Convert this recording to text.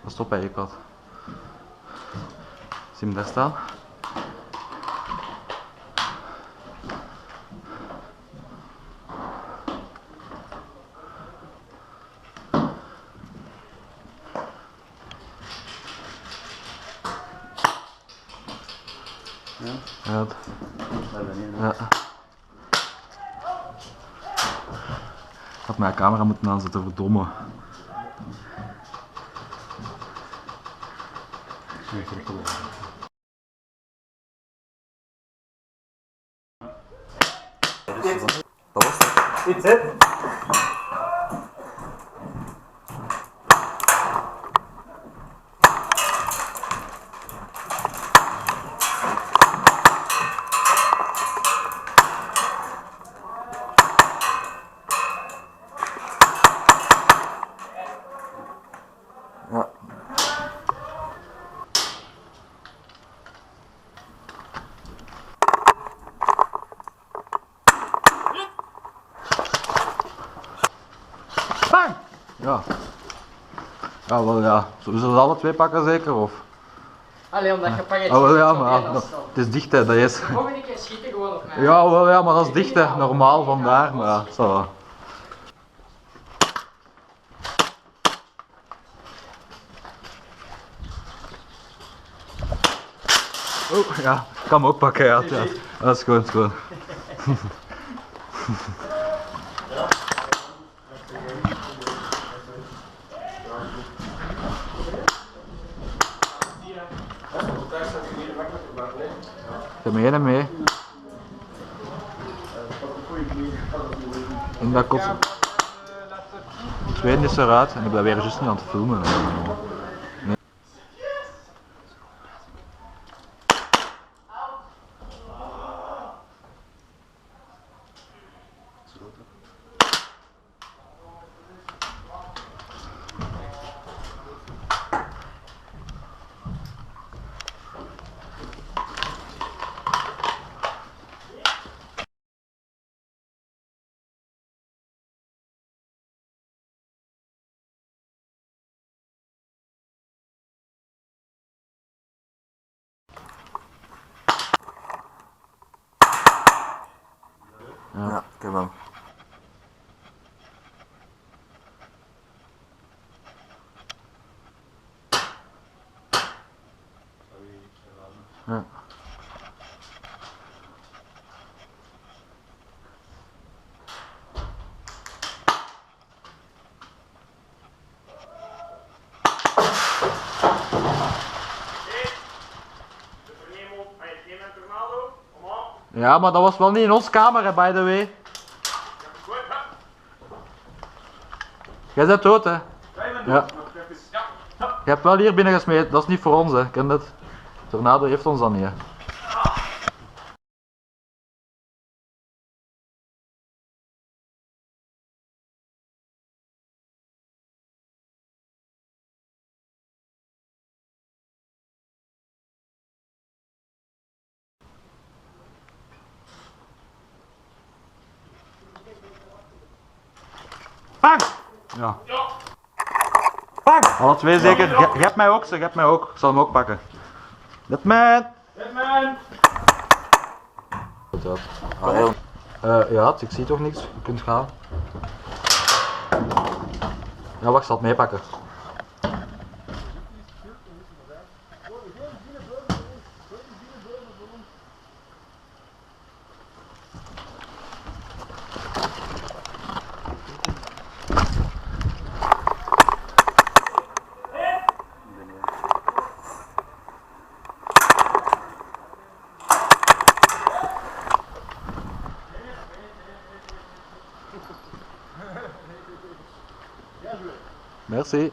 Pas op bij je pad. Zie je hem daar staan? Ja? Ja. Ja. Ik had mijn camera moeten aanzetten, verdomme. Wat was dat? Iets, hè? Ja. Bang! Ja. Ja, wel ja. Zullen ze het alle twee pakken zeker? Of? Allee, omdat je pakketje Oh, wel ja, zo maar ja, breed afstand. het is dicht hè, dat is. Volgende keer schieten gewoon op mij. Ja, wel ja, maar dat is dicht hè, normaal vandaar, maar ja, zo wel. Oh ja, ik kan hem ook pakken, ja. Ja. Dat is goed, goed. Ik heb me één mee. In dat kot. De tweede is eruit en ik ben weer juist niet aan het filmen. Nee. Ja, ik heb hem. Ja. Ja, maar dat was wel niet in ons kamer, by the way. Jij bent dood, hè? Ja. Je hebt wel hier binnen gesmeed, dat is niet voor ons, hè? Ken dat? Tornado heeft ons dan niet, hè? Bang! Ja. Bang! Alle twee zeker. Je hebt mij ook, zeg, je hebt mij ook. Ik zal hem ook pakken. Batman! Batman! Goed uit. Ja, ik zie toch niks. Je kunt gaan. Ja, wacht, ik zal het meepakken. Merci.